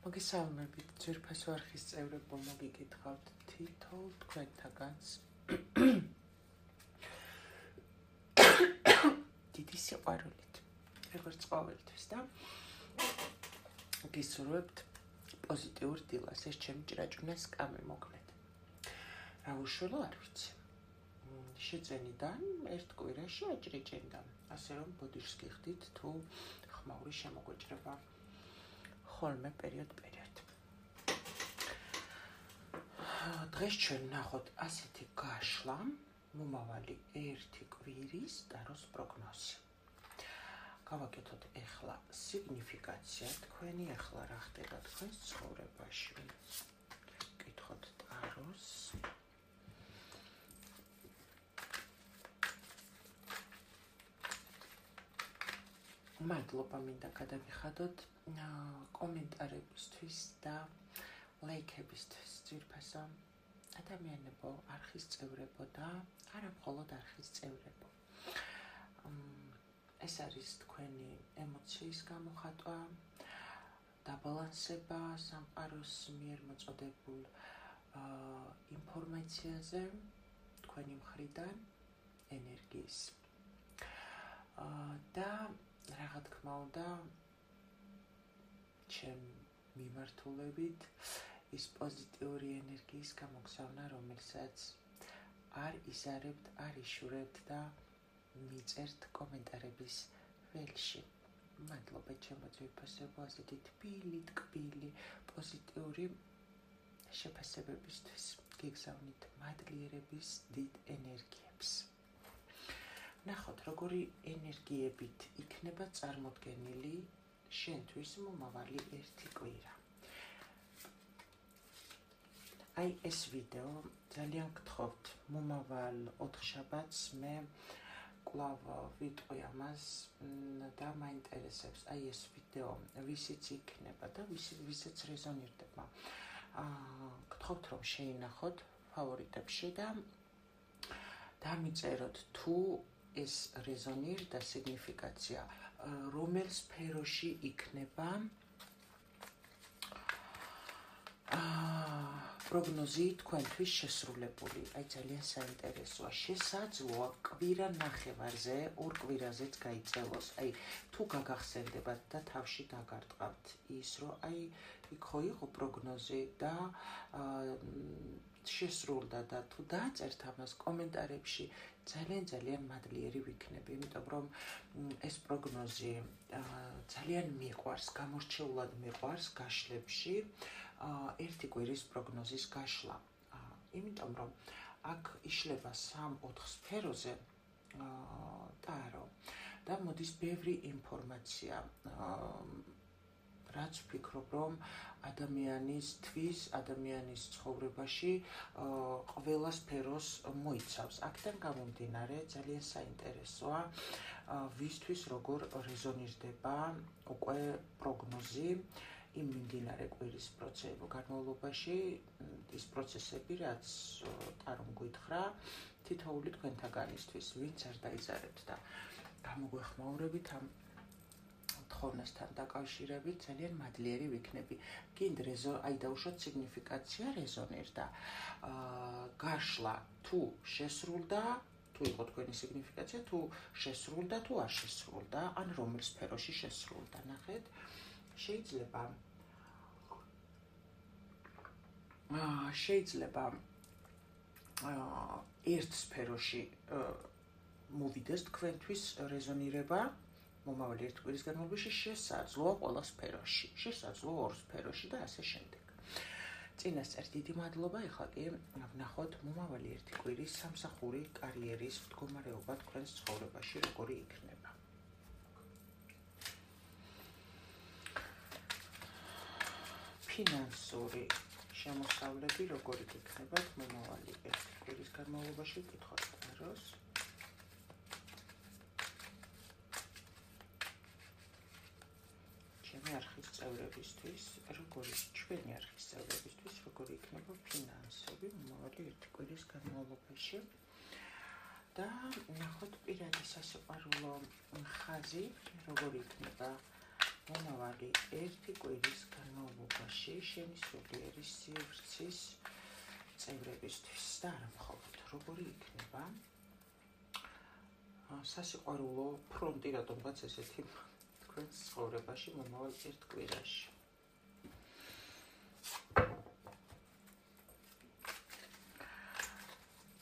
მოგესალმებით, ძვირფასო არხის წევრებო, მოგიკითხავთ თითოეულ თქვენთაგანს. დიდი სიყვარულით, როგორც ყოველთვის და გისურვებთ პოზიტიურ დილას, ეს ჩემი ჭრაჭუნას კამი მოგნეთ. რა უშველო არ ვიცი. შეძენიდან ერთ კვირაში აჭრიჭენდა, ასე რომ ბოდიშს გიხდით თუ ხმაური შემოგვეჭრება ხოლმე პერიოდ. დღეს ჩვენ ნახოთ ასეთი გაშლა, მომავალი ერთი კვირის ტაროს პროგნოზი. გავაკეთოთ ეხლა სიგნიფიკაცია თქვენი, ეხლა რა ხდება თქვენს ცხოვრებაში. კითხოთ ტაროს. მადლობა მინდა გადაგიხადოთ კომენტარებისთვის და ლაიქებისთვის, ძვირფასო ადამიანებო, არხის წევრებო და არა მხოლოდ არხის წევრებო. ეს არის თქვენი ემოციის გამოხატვა, დაბალანსება სამყაროს მიერ მოწოდებულ ინფორმაციაზე თქვენი მხრიდან ენერგიის. და რაღა თქმა უნდა, ჩემ მიმართულებით ის პოზიტიური ენერგიის გამოგზავნა, რომელსაც არ იზარებთ, არ იშურებთ და მიწერთ კომენტარების ველში. მადლობა ჩემო ძვირფასებო, ასეთი თბილი, ტკბილი, პოზიტიური შეფასებებისთვის. გიგზავნით მადლიერების დიდ ენერგიებს. ნახოთ, როგორი ენერგიებით იქნება წარმოდგენილი შენთვის მომავალი ერთი კვირა. აი ეს ვიდეო ძალიან გთხოვთ, მომავალ ოთხშაბათს მე კვლავ ვიტყვი ამას და მაინტერესებს აი ეს ვიდეო ვისიც იქნება და ვისაც რეზონირდება. გთხოვთ რომ შეინახოთ ფავორიტებში და დამიწეროთ თუ ეს რეზონირ და სიგნიფიკაცია რომელ სფეროში იქნება პროგნოზი თქვენთვის შესრულებული. აი ძალიან საინტერესოა. შესაძლოა კვირა ნახევარზე, ორ კვირაზეც გაიწელოს. აი თუ გაგახსენდებათ და თავში დაგარტყავთ ის, რომ აი იქ ხო იყო პროგნოზი და შესრულდა და თუ დააწერთ ამას კომენტარებში, ძალიან მადლიერი ვიქნები, იმიტომ რომ ეს პროგნოზი ძალიან მიყვარს, გამორჩეულად მიყვარს გაშლებში ერთი კვირის პროგნოზის გაშლა. იმიტომ რომ აქ იშლება 3-4 სფეროზე ტარო და მოდის ბევრი ინფორმაცია, რაც ვფიქრობ, რომ ადამიანის თვის, ადამიანის ცხოვრებაში ყველა სფეროს მოიცავს. აქედან გამომდინარე ძალიან საინტერესოა, ვისთვის როგორ რეზონირდება უკვე პროგნოზი იმ მიმდინარე კვირის განმავლობაში, ის პროცესები, რაც ტარომ გითხრა, თითოეული თქვენთაგანისთვის, ვინც არ დაიზარებთ და გამოგვეხმაურებით ამ თხოვნასთან დაკავშირებით, ძალიან მადლიერი ვიქნები. გინდ აი დაუშვათ სიგნიფიკაცია რეზონირ და გაშლა თუ შესრულდა, თუ იყო თქვენი სიგნიფიკაცია, თუ შესრულდა, თუ არ შესრულდა, ან რომელ სფეროში შესრულდა, ნახეთ. შეიძლება ერთ სფეროში მოვიდეს თქვენთვის რეზონირება მომავალი ერთ კვირის განმავლობაში, შესაძლოა ყველა სფეროში, შესაძლოა ორ სფეროში და ასე შემდეგ. წინასწარ დიდი მადლობა, ეხლა კი ვნახოთ მომავალი ერთი კვირის სამსახური კარიერის მდგომარეობა თქვენს ცხოვრებაში როგორი იქნება. ფინანსური შემოსავლები როგორი იქნებათ მომავალი ერთი კვირის განმავლობაში, ვკითხოთ ტაროს. ჩემი არხის წევრებისთვის, ჩვენი არხის წევრებისთვის, როგორი იქნება ფინანსები მომავალი ერთი კვირის განმავლობაში. და ნახოთ პირადი სასიყვარულო ხაზი, როგორი იქნება მომავალი ერთი კვირის განმავლობაში. მიღებაში შენი სულიერი სივრცის წევრებისთვის და არა მხოლოდ როგორი იქნება სასიყვარულო ფრონტი რატომღაც ესეთი თქვენს ცხოვრებაში მომავალ ერთ კვირაში.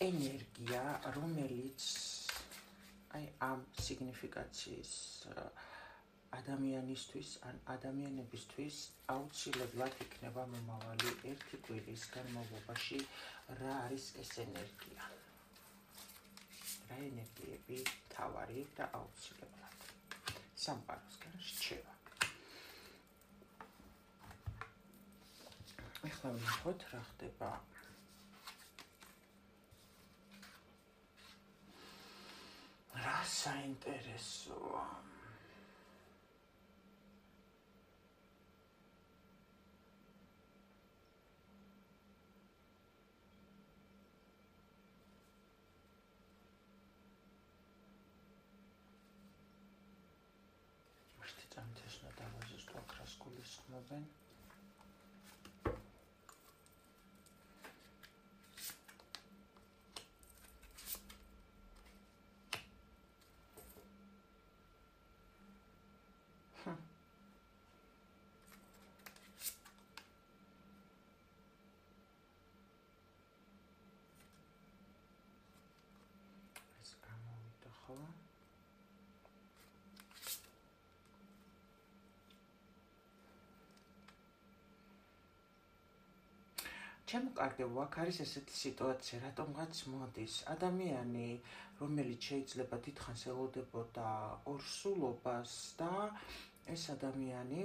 ენერგია, რომელიც ამ სიგნიფიკაციის ადამიანისთვის ან ადამიანებისთვის აუცილებლად იქნება მომავალი ერთი კვირის განმავლობაში. რა არის ეს ენერგია? რა ენერგიები თავარი და აუცილებლად სამყაროსგან რჩება? ეხლა ვნახოთ რა ხდება რა საინტერესოა. წამთესნა დავაზის თუ აკრას გულისხმობენ. ეს გამოვიდა ხო? ჩემო კარგებო, აქ არის ესეთი სიტუაცია, რატომღაც მოდის ადამიანი, რომელიც შეიძლება დიდხანს ელოდებოდა ორსულობას და ეს ადამიანი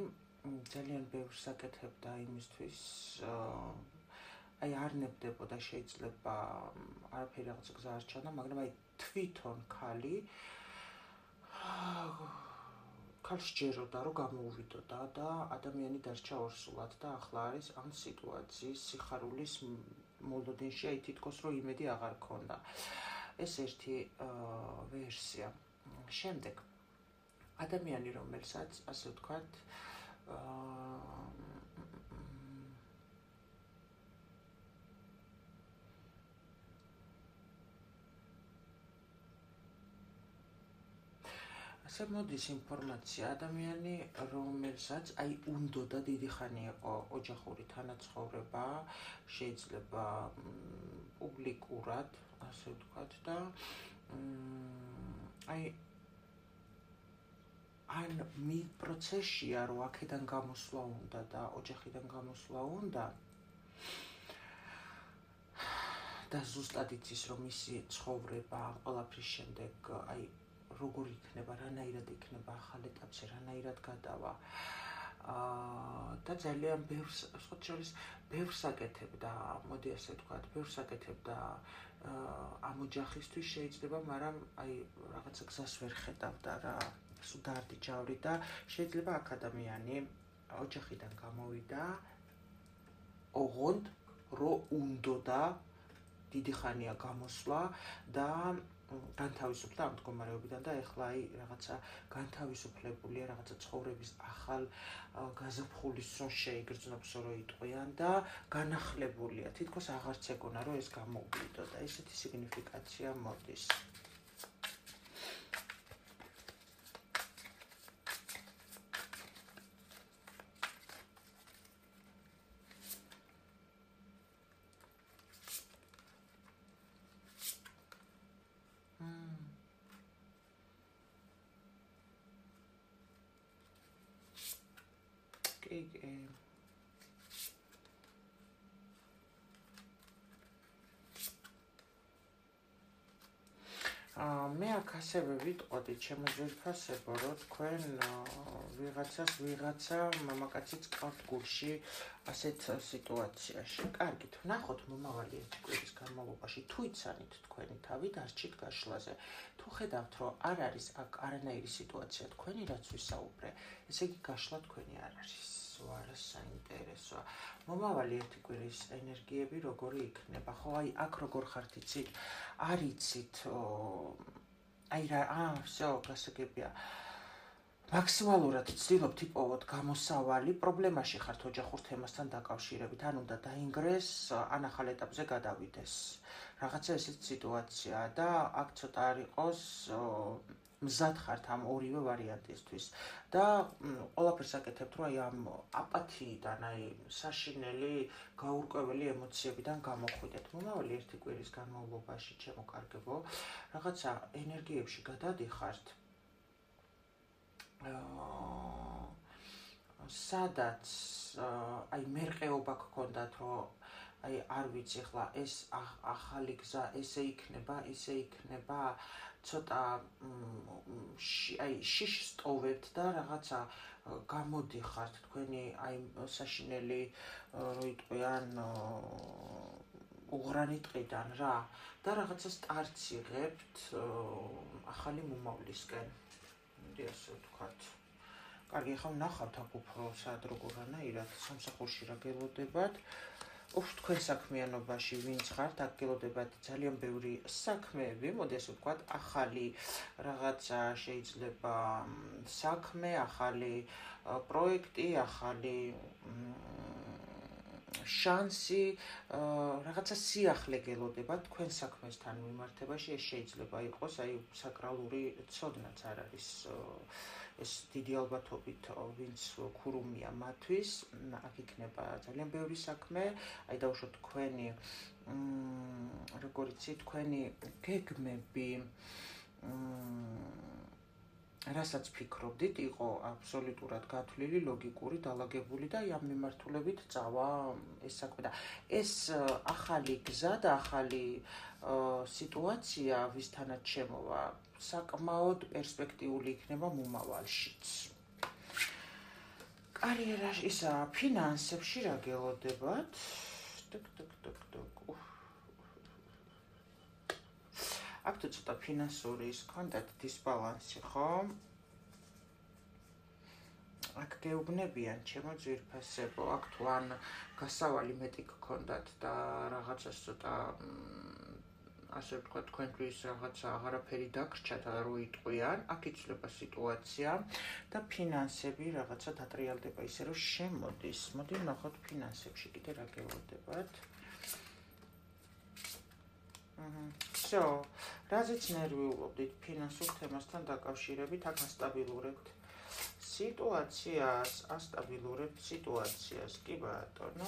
ძალიან ბევრს აკეთებდა იმისთვის, არ ნებდებოდა შეიძლება არაფერი რაღაცა გზა არ ჩანდა, მაგრამ თვითონ ქალს ჯეროდა რომ გამოუვიდოდა და ადამიანი დარჩა ორსულად და ახლა არის ამ სიტუაციის სიხარულის მოლოდინში, თითქოს რომ იმედი აღარ ქონდა. ეს ერთი ვერსია. შემდეგ ადამიანი, რომელსაც ასე ვთქვათ, ასე მოდის ინფორმაცია, ადამიანი, რომელსაც უნდოდა დიდი ხანი იყო ოჯახური თანაცხოვრება, შეიძლება პუბლიკურად, ასე ვთქვათ და ან პროცესია, რომ აქედან გამოსვლა უნდა და ოჯახიდან გამოსვლა უნდა და ზუსტად იცის, რომ მისი ცხოვრება ყველაფრის შემდეგ როგორ იქნება, რანაირად იქნება ახალ ეტაპზე, რანაირად გადავა და ძალიან ბევრს აკეთებდა, მოდი ასე ვთქვათ, ბევრს აკეთებდა ამ ოჯახისთვის შეიძლება, მაგრამ რაღაცა გზას ვერ ხედავდა რა, სულ დაარდი ჯავრი და შეიძლება აქ ადამიანი ოჯახიდან გამოვიდა, ოღონდ რომ უნდოდა დიდი ხანია გამოსვლა და განთავისუფლდა ამ მდგომარეობიდან და ეხლა რაღაცა განთავისუფლებულია, რაღაცა ცხოვრების ახალ გაზაფხულის რომ შეიგრძნობს, რომ იტყვიან და განახლებულია. თითქოს აღარც ეგონა, რომ ეს გამოუვიდო და ესეთი სიგნიფიკაცია მოდის. მე აქ ასევე ვიტყოდი ჩემო ძვირფასებო, რომ თქვენ ვიღაცა მამაკაციც ყავთ გულში ასეთ სიტუაციაში. კარგით, ვნახოთ მომავალი ერთი კვირის განმავლობაში, თუ იცანით თქვენი თავი დარჩით გაშლაზე. თუ ხედავთ, რომ არ არის აქ არანაირი სიტუაცია თქვენი, რაც ვისაუბრე, ესე იგი გაშლა თქვენი არ არის. არა საინტერესოა. მომავალი ერთი კვირის ენერგიები როგორი იქნება? ხო, აქ როგორ ხართ იცით? არ იცით, всё, გასაგებია. მაქსიმალურად ცდილობ ტიპოვად გამოსავალი, პრობლემაში ხართ ოჯახურ თემასთან დაკავშირებით, ან უნდა დაინგრეს, ან ახალ ეტაპზე გადავიდეს. რაღაცა ესეთი სიტუაცია და აქ ცოტა არ იყოს მზად ხართ ამ ორივე ვარიანტისთვის და ყველაფერს აკეთებთ, რომ აი ამ აპათიიდან, აი საშინელი, გაურკვეველი ემოციებიდან გამოხვიდეთ. მომავალი ერთი კვირის განმავლობაში, ჩემო კარგებო, რაღაცა ენერგიებში გადადიხართ. სადაც აი მერყეობა გქონდათ, რომ აი არ ვიცი ახლა ეს ახალი გზა ესე იქნება, ცოტა აი შიშს ტოვებთ და რაღაცა გამოდიხართ თქვენი აი საშინელი რო იტყვიან უღრანი ტყიდან რა და რაღაცა სტარტს იღებთ ახალი მომავლისკენ. ასე ვთქვათ. კარგი, ახლა ვნახავთ აქ უფრო სად როგორანაირად სამსახურში რა გელოდებათ. თქვენ საქმიანობაში ვინც ხართ, აქ გელოდებათ ძალიან ბევრი საქმეები, მოდი ასე ვთქვათ, ახალი რაღაცა შეიძლება საქმე, ახალი პროექტი, ახალი შანსი, რაღაცა სიახლე გელოდებათ თქვენ საქმესთან მიმართებაში, ეს შეიძლება იყოს, აი საკრალური ცოდნაც არ არის ეს დიდი ალბათობით ვინც ქურუმია მათთვის, აქ იქნება ძალიან ბევრი საქმე, აი დავუშვათ თქვენი როგორ იცი, თქვენი გეგმები რასაც ფიქრობდით, იყო აბსოლუტურად გათვლილი, ლოგიკური, დალაგებული და ამ მიმართულებით წავა ეს საქმე და ეს ახალი გზა და ახალი სიტუაცია ვისთანაც შემოვა, საკმაოდ პერსპექტიული იქნება მომავალშიც. კარიერაში, ისა ფინანსებში რა გელოდებათ? აქ თუ ცოტა ფინანსური ის გქონდათ დისბალანსი, ხო? აქ გეუბნებიან ჩემო ძვირფასებო, აქ თუ ან გასავალი მეტი გქონდათ და რაღაცას ცოტა ასე ვთქვათ, თქვენთვის რაღაცა აღარაფერი დაგრჩათ და რო იტყვიან, აქ იცვლება სიტუაცია და ფინანსები რაღაცა დატრიალდება ისე რომ შემოდის. მოდი ვნახოთ ფინანსებში კიდე რა გელოდებათ. всё, რაზეც ნერვიულობდით ფინანსურ თემასთან დაკავშირებით, აქ ასტაბილურებთ სიტუაციას, კი ბატონო,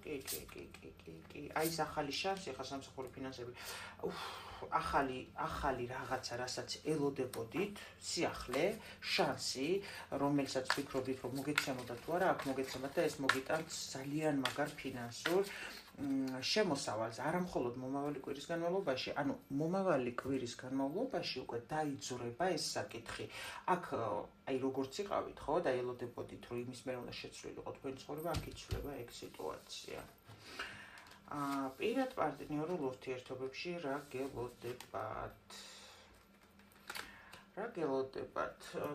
კი. აი ეს ახალი შანსი, ხა სამსახური ფინანსები. ახალი რაღაცა, რასაც ელოდებოდით, სიახლე, შანსი, რომელსაც ფიქრობდით, რომ მოგეცემოდა თუ არა, აქ მოგეცემათ და ეს მოგიტანთ ძალიან მაგარ ფინანსურ შემოსავალს, არა მხოლოდ მომავალი კვირის განმავლობაში, ანუ მომავალი კვირის განმავლობაში უკვე დაიძვრება ეს საკითხი. აქ აი როგორც იყავით, ხო, და ელოდებოდით, რომ იმის მერე უნდა შეცვლილიყო თქვენი ცხოვრება, აქ იცვლება ეგ სიტუაცია. პირად პარტნიორულ ურთიერთობებში რა გელოდებათ?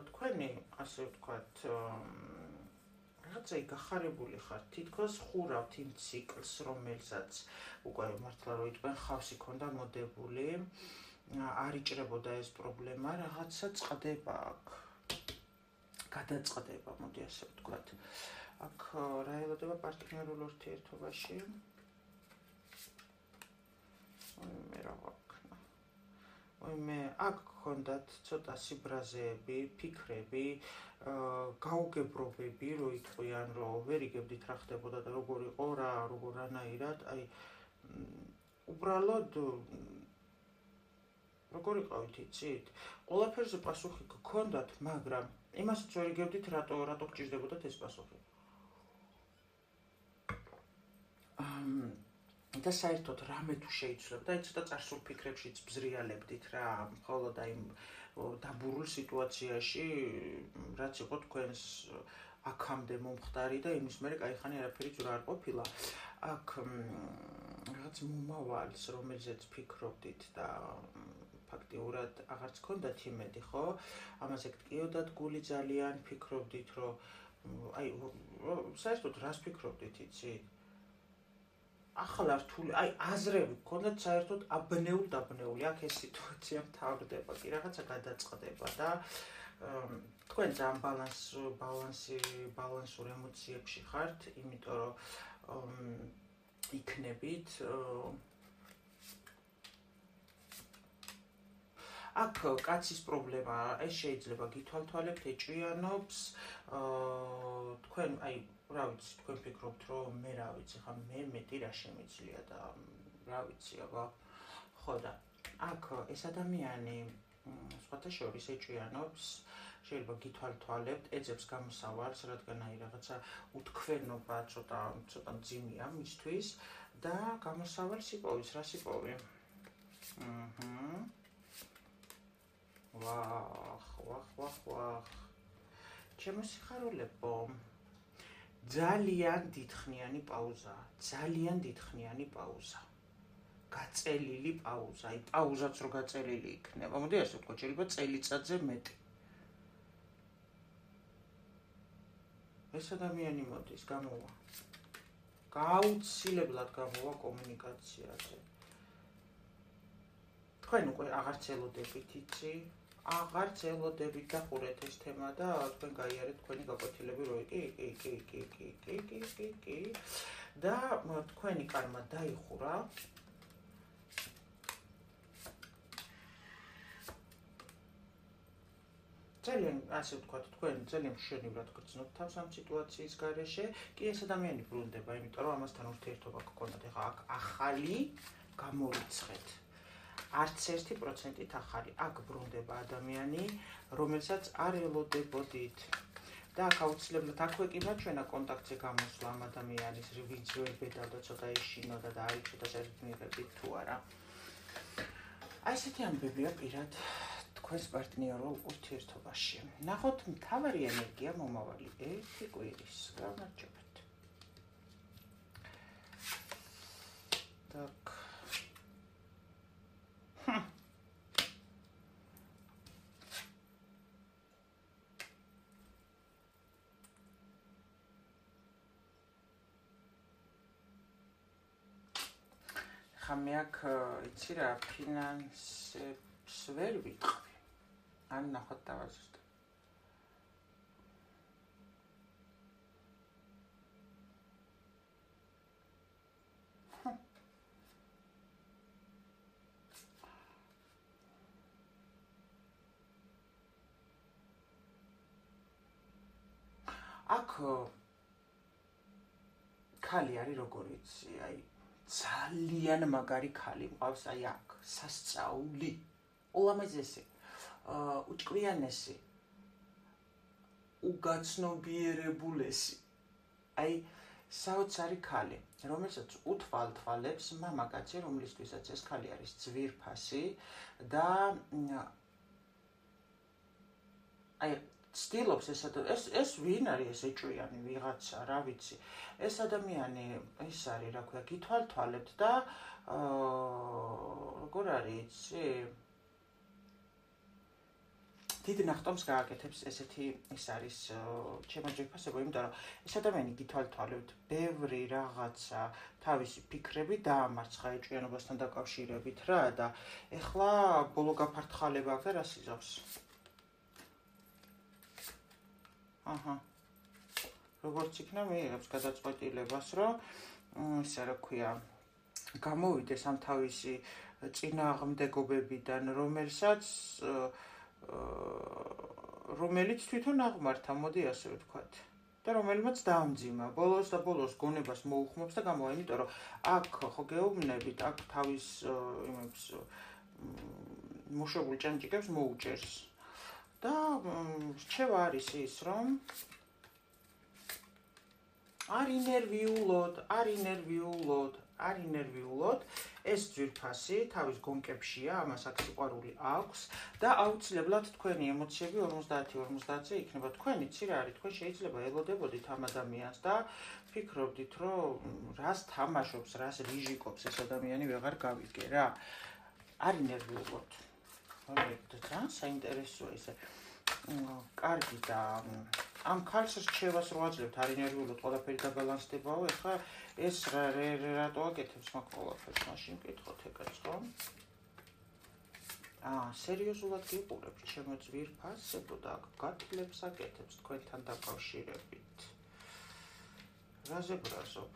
თქვენი, ასე ვთქვათ, რაღაცა გახარებული ხართ, თითქოს ხურავთ იმ ციკლს, რომელსაც უკვე მართლა რო იტყვიან, ხავსი ქონდა მოდებული, არ იჭრებოდა ეს პრობლემა, რაღაცა წყდება აქ. გადაწყდება, მოდი ასე ვთქვათ. აქ რა ელოდება პარტნიორულ ურთიერთობაში? მე რა ვაქნა. აქ გქონდათ ცოტა სიბრაზეები, ფიქრები, გაუგებრობები, რო იტყვიან, რომ ვერ იგებდით რა ხდებოდა და როგორ იყო რა, როგორანაირად, აი უბრალოდ როგორ იყავით, იცით? ყველაფერზე პასუხი გქონდათ, მაგრამ იმასაც ვერ იგებდით, რატო გჭირდებოდათ ეს პასუხი. და საერთოდ რამე თუ შეიცვლებდა, აი ცოტა წარსულ ფიქრებშიც ბზრიალებდით რა, მხოლოდ აი დაბურულ სიტუაციაში, რაც იყო თქვენს აქამდე მომხდარი და იმის მერე კაიხანი არაფერი ძვრა არ ყოფილა. აქ რაღაც მომავალს, რომელზეც ფიქრობდით და ფაქტიურად აღარც გქონდათ იმედი, ხო? ამაზე გტკიოდათ გული ძალიან, ფიქრობდით, რომ აი საერთოდ რას ფიქრობდით, იცით? ახლა რთული, აი აზრები გქონდათ საერთოდ აბნეული, აქ ეს სიტუაცია მთავრდება, კი რაღაცა გადაწყდება და თქვენ ძალიან ბალანსურ ემოციებში ხართ, იმიტომ რომ იქნებით აქ კაცის პრობლემა, ეს შეიძლება გითვალთვალებთ, ეჭვიანობს, თქვენ, რა ვიცი, თქვენ ფიქრობთ, რომ მე რა ვიცი, ხა მე მეტი რა შემიძლია და რა ვიცი, აბა, ხო და აქ ეს ადამიანი სხვათა შორის ეჭვიანობს, შეიძლება გითვალთვალებთ, ეძებს გამოსავალს, რადგან რაღაცა უთქვენობა ცოტა მძიმეა მისთვის და გამოსავალს იპოვის, რას იპოვი? ვახ. ჩემო სიხარულებო, ძალიან დიდხნიანი პაუზა. გაწელილი პაუზა, პაუზაც რო გაწელილი იქნება. მოდი ასე ვთქვა, შეიძლება წელიწადზე მეტი. ეს ადამიანი მოდის, გამოვა. გაუცილებლად გამოვა კომუნიკაციაზე. თქვენ უკვე აღარც ელოდებით იცი, აღარც ელოდებით დახურეთ ეს თემა და თქვენ გაიარეთ თქვენი გაკვეთილები, რომ კი და თქვენი კარმა დაიხურა. ძალიან ასე ვთქვათ, თქვენ ძალიან მშვენივრად გრძნობთ თავს ამ სიტუაციის გარეშე, კი ეს ადამიანი ბრუნდება, იმიტომ რომ ამასთან ურთიერთობა გქონდათ, ეხლა აქ ახალი გამორიცხეთ. არც 1%-ით ახალი, აქ ბრუნდება ადამიანი, რომელსაც არ ელოდებოდით. და აქ აუცილებლად აქვე კი მაჩვენა კონტაქტზე გამოსვლა ამ ადამიანის, ვინც ვერ ბედავდა, ცოტა ეშინოდა და არ იცოდა საერთოდ მიიღებით თუ არა. აი ესეთი ამბებია პირად თქვენს პარტნიორულ ურთიერთობაში. ნახოთ მთავარი ენერგია მომავალი 1 კვირის. გამარჯობთ. Так. ხა მე აქ იცი რა, ფინანსებს ვერ ვიტყვი. ან ნახოთ დავაზუსტე. აქ ქალი არის როგორ იცი, აი ძალიან მაგარი ქალი მყავს, აი აქ სასწაული, ულამაზესი, უჭკვიანესი, უგაცნობიერებულესი, აი საოცარი ქალი, რომელსაც უთვალთვალებს მამაკაცი, რომლისთვისაც ეს ქალი არის ძვირფასი და აი ცდილობს ეს ვინ არის ეს ეჭვიანი ვიღაცა, რა ვიცი. ეს ადამიანი ის არის, რა ქვია, გითვალთვალებთ და როგორ არის იცი? დიდ ნახტომს გააკეთებს ესეთი ის არის ჩემო ჯერფასებო, იმიტომ რომ ეს ადამიანი გითვალთვალებთ ბევრი რაღაცა თავისი ფიქრები დაამარცხა ეჭვიანობასთან დაკავშირებით რა და ეხლა ბოლო გაფართხალება აქვს და რას იზავს? როგორც იქნა მიიღებს გადაწყვეტილებას, რომ ისე რა ქვია, გამოვიდეს ამ თავისი წინააღმდეგობებიდან, რომელიც თვითონ აღმართა, მოდი ასე ვთქვათ. და რომელმაც დაამძიმა, ბოლოს გონებას მოუხმობს და გამოვა, იმიტომ რომ აქ ხო გეუბნებით, აქ თავის იმებს მოშობილ ჭანჭიკებს მოუჭერს. და რჩევა არის ის, რომ არ ინერვიულოდ, ეს ძვირფასი თავის გონკებშია, ამას აქ სიყვარული აქვს და აუცილებლად თქვენი ემოციები 50-50-ზე იქნება. თქვენ იცი რა არის, თქვენ შეიძლება ელოდებოდით ამ ადამიანს და ფიქრობდით, რომ რას თამაშობს, რას რიჟიკობს ეს ადამიანი ვეღარ გავიგე რა. არ ინერვიულოდ. ძალიან საინტერესოა ესე. კარგი და ამ ქალს რჩევას რო აძლევთ, არ ინერვიულოდ ყველაფერი დაბალანსდებაო, ეხლა ეს რატო აკეთებს მაგ ყველაფერს, მაშინ მკითხოთ ეკაც ხო? სერიოზულად გიყურებთ ჩემო ძვირფასებო და გათვლებს აკეთებს თქვენთან დაკავშირებით. რაზე ბრაზობ?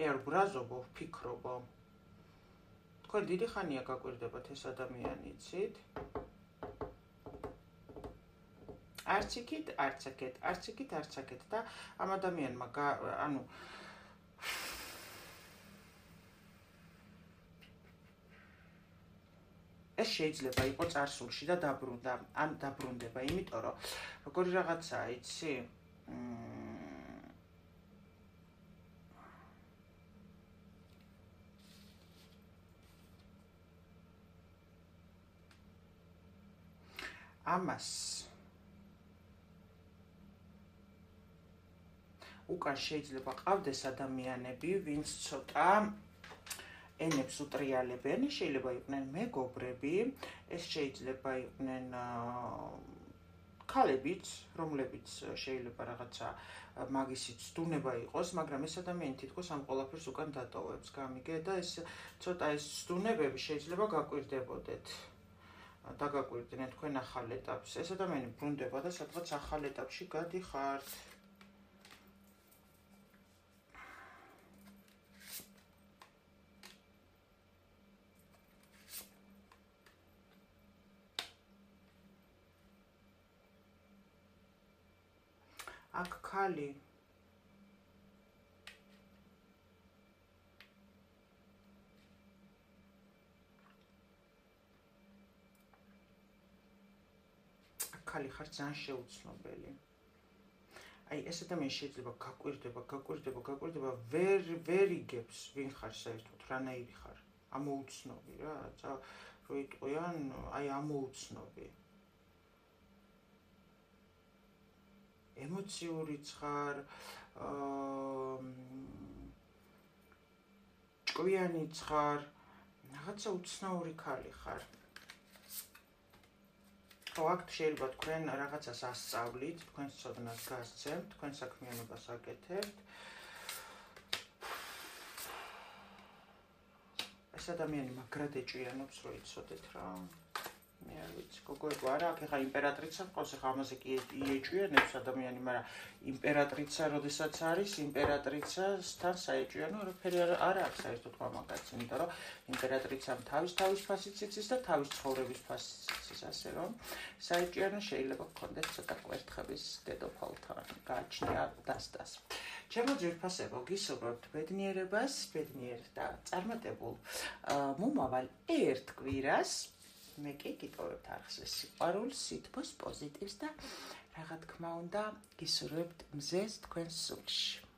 არ ბრაზობო, ვფიქრობო. თქვენ დიდი ხანია გაკვირდებათ ეს ადამიანი, იცით? არც იქით, არც აქეთ, არც იქით, არც აქეთ და ამ ადამიანმა ეს შეიძლება იყოს წარსულში და დაბრუნდა, ან დაბრუნდება, იმიტომ რომ როგორი რაღაცაა, იცი? ამას უკან შეიძლება ყავდეს ადამიანები, ვინც ცოტა ენებს უტრიალებენ, შეიძლება იყვნენ მეგობრები, ეს შეიძლება იყვნენ ქალებიც, რომლებიც შეიძლება რაღაცა მაგისით ცდუნება იყოს, მაგრამ ეს ადამიანი თითქოს ამ ყველაფერს უკან დატოვებს, გამიგე და ეს ცოტა ეს ცდუნებები შეიძლება გაკვირდებოდეთ. დაგაკვირდნენ თქვენ ახალ ეტაპს. ეს ადამიანი ბრუნდება და სადღაც ახალ ეტაპში გადიხართ. აქ ქალი ხარ ძალიან შეუცნობელი. აი ეს ადამიანი შეიძლება გაკვირდება, ვერ იგებს ვინ ხარ საერთოდ, რანაირი ხარ. ამოუცნობი რა, რო იტყვიან, აი ამოუცნობი. ემოციურიც ხარ, ჭკვიანიც ხარ, რაღაცა უცნაური ქალი ხარ. ხო, აქ შეიძლება თქვენ რაღაცას ასწავლით, თქვენს ცოდნას გასცემთ, თქვენ საქმიანობას აკეთებთ. ეს ადამიანი მაგრად ეჭვიანობს, რო იცოდეთ რა. მე არ ვიცი, გოგოებო, არა, აქ ეხა იმპერატრიცა ყავს, ეხა ამაზე კი იეჭვიანებს ადამიანი, მაგრამ იმპერატრიცა როდესაც არის, იმპერატრიცასთან საეჭვიანო არაფერი არ აქვს საერთოდ მამაკაცი, იმიტომ რომ იმპერატრიცამ თავის ფასიც იცის და თავის ცხოვრების ფასიც იცის, ასე რომ საეჭვიანო შეიძლება გქონდეს ცოტა კვერთხების დედოფალთან, გააჩნია დასდას. ჩემო ძვირფასებო, გისურვებთ ბედნიერებას, ბედნიერ და წარმატებულ მომავალ ერთ კვირას. მე კი გიტოვებთ არხზე სიყვარულს, სითბოს, პოზიტივს და რა თქმა უნდა, გისურვებთ მზეს თქვენს სულში.